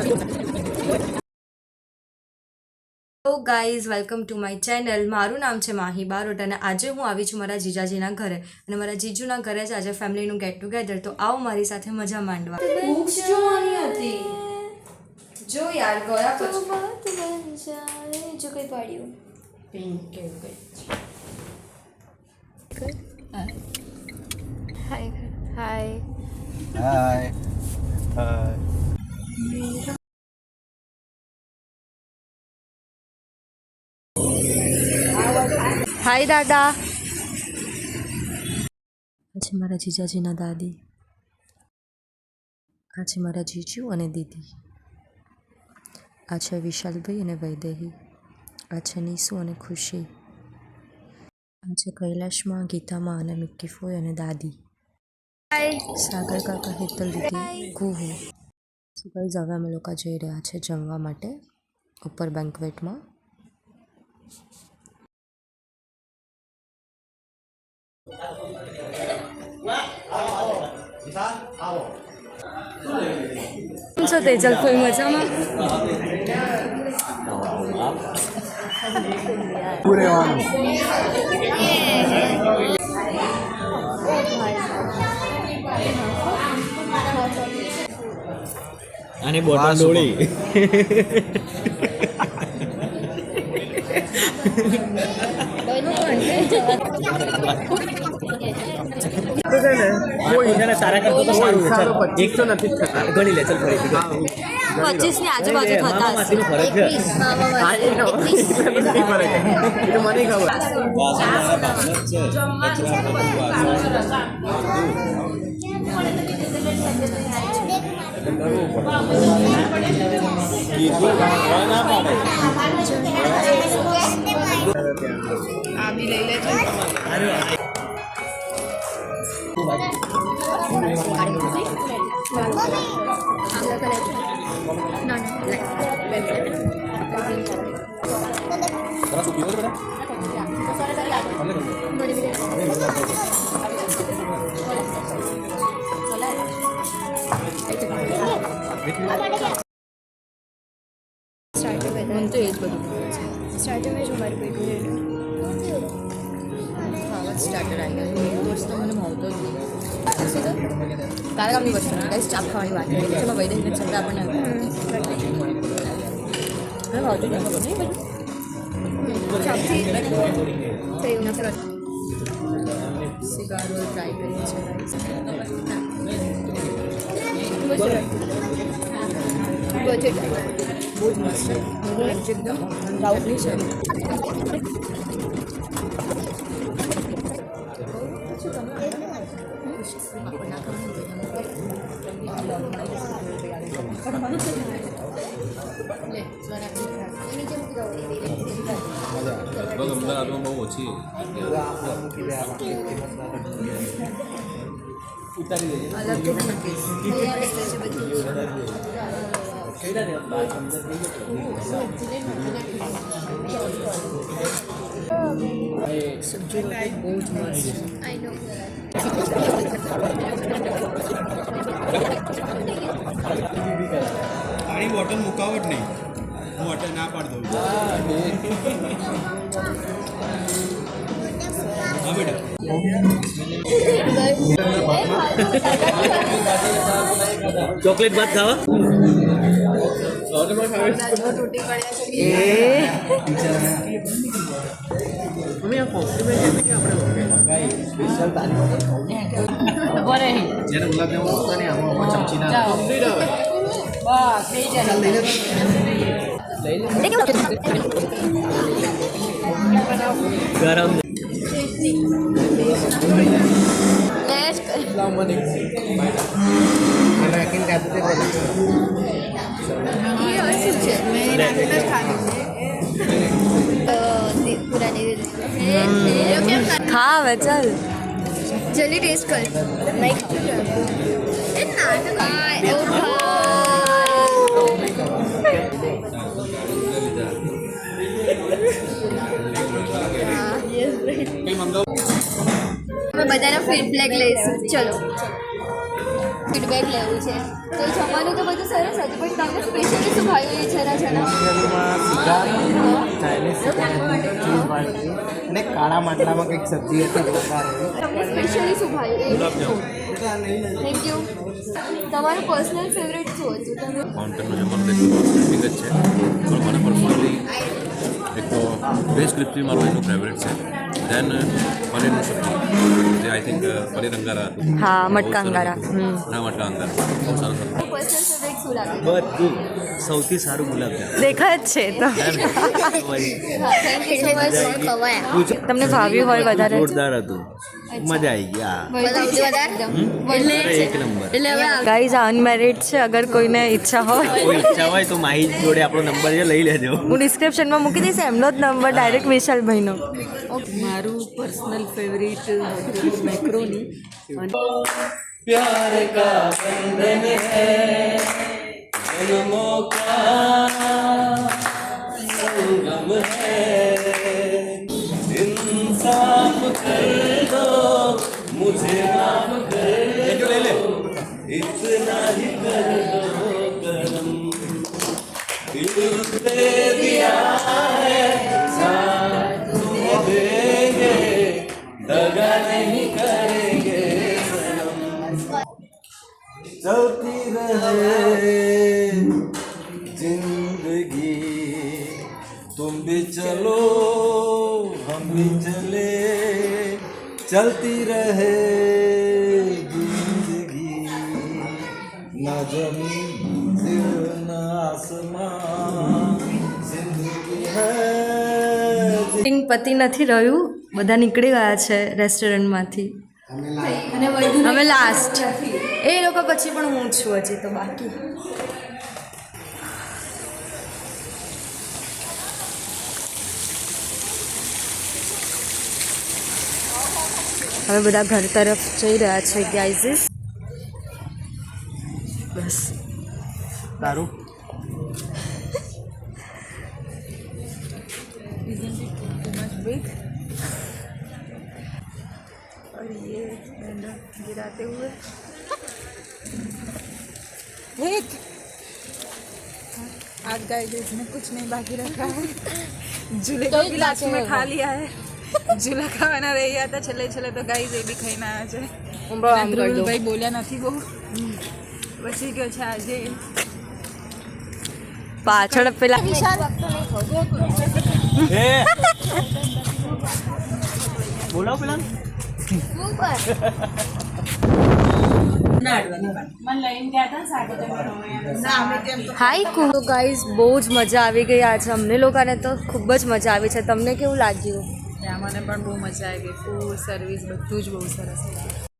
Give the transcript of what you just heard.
Hello guys, welcome to my channel. મારું નામ છે માહી બારોટ અને આજે હું આવી છું મારા જીજાજીના ઘરે અને મારા જીજુના ઘરે જ આજે ફેમિલીનું ગેટ ટુગેધર. તો આવો મારી સાથે મજા માંડવા. બુક્સ જોવાની હતી. જો યાર ગયા પછી જો કઈ પાડ્યું પિંક કેવું કઈ. હાય હાય હાય હાય. હાય દાદા. આ છે મારા જીજાજીના દાદી, આ છે મારા જીજુ અને દીદી, આ છે વિશાલભાઈ અને વૈદેહી, આ છે નીસુ અને ખુશી, આ છે કૈલાશમાં, ગીતામાં અને મિક્કીફોય અને દાદી, સાગર કાકા, હેતલ દીદી, કુહુ. સો ગાઈઝ, હવે અમે લોકો જઈ રહ્યા છે જમવા માટે ઉપર બેન્ક્વેટમાં. કેમ છો તેજલ? કોઈ મજામાં? અને બોટલ ડોળી તારા કરતો તો સારું છે. 100 નથી થતા. ગણી લે, ચાલ ફરીથી 25 ની આજુબાજુ થતા હશે. 21 મને ખબર. સ્ટાર્ટર મેં જો મારું પેટું સ્ટાર્ટર આવી ગયું. વર્ષ તો મને ભાવતો જ નહીં. તારા ગામની વસ્તુ ગાઈસ, ચાપ ખાવાની વાત કરી. ચલો વૈદેહીને છતાં આપણને મને ભાવતું નહીં બધું. સિગારો ટ્રાય કરીએ છીએ. બહુ જ મસ્ત છે. એકદમ રાઉટલી છે. અમદાવાદમાં બહુ ઓછી સબ્જી બહુ જ મસ્ત. પાણી બોટલ મુકાવટ નહીં, હું અટલ ના પાડ દઉં. હા બેટા. ચોકલેટ ભાત ખાવા ગરમ ખા હવે ચાલ. જલ્દી ટેસ્ટ કર. અમે બધાના ફીડબેક લઈશું. ચલો ફીડબેક લેવું છે તો જમવાનું તો બધું સરસ હતું પણ તમને સ્પેશિયલી શું ભાવ્યું એ જરા અને કાળા માટલામાં કંઈક સબ્જી હતી તમને સ્પેશિયલી શું ભાવ્યું થેન્ક યુ તમારું પર્સનલ ફેવરેટ શું હતું તમે માઉન્ટેનનું જમવાનું તો સ્ક્રિપ્ટિંગ જ છે પણ મને પર્સનલી એક તો વેજ ક્રિસ્પી મારું એનું ફેવરેટ છે દેન પનીરનું સબ્જી જે આઈ થિંક પનીર અંગારા હતું હા, મટકા અંગારા. ના મટકા અંગારા બહુ સરસ હતું પર્સનલ ફેવરેટ શું લાગે બધું સૌથી સારું ગુલાબજામ દેખાય જ છે તો થેન્ક યુ સો મચ તમને ભાવ્યું હોય વધારે જોરદાર હતું મજા આવી ગઈ એક નંબર ગાઈઝ આ અનમેરિડ છે. અગર કોઈને ઈચ્છા હોય કોઈ ઈચ્છા હોય તો માહી જોડે આપણો નંબર છે લઈ લેજો હું ડિસ્ક્રિપ્શનમાં મૂકી દઈશ એમનો જ નંબર ડાયરેક્ટ વિશાલભાઈનો. મારું પર્સનલ ફેવરિટ મેક્રોની चलती रहे जिंदगी तुम भी चलो हम भी चले चलती रहे जिंदगी ना जमीन ना आसमान जिंदगी है પતિ નથી રહ્યું, બધા નીકળી ગયા છે રેસ્ટોરન્ટમાંથી. અમે લાસ્ટ એ લોકો પછી પણ હું છું હજી તો બાકી. હવે બધા ઘર તરફ જઈ રહ્યા છે ગાઈઝ. બસ તારું और ये गिराते हुए आज गाइस इसने कुछ नहीं बाकी रखा है झूले को भी लास्ट में खा लिया है झूला ખાવાના રહી ગયા હતા છેલ્લે તો ગાઈસ એ બી ખાઈને આવ્યા છે ધ્રુવભાઈ બોલ્યા નથી બહુ પછી ગયો છે આજે પાછળ પેલા બોલાવ પેલા હાય કુ. તો ગાઈઝ બહુ જ મજા આવી ગઈ આજે અમને લોકોને તો ખૂબ જ મજા આવી છે. તમને કેવું લાગ્યું? મને પણ બહુ મજા આવી ગઈ ફૂડ સર્વિસ બધું જ બહુ સરસ હતું.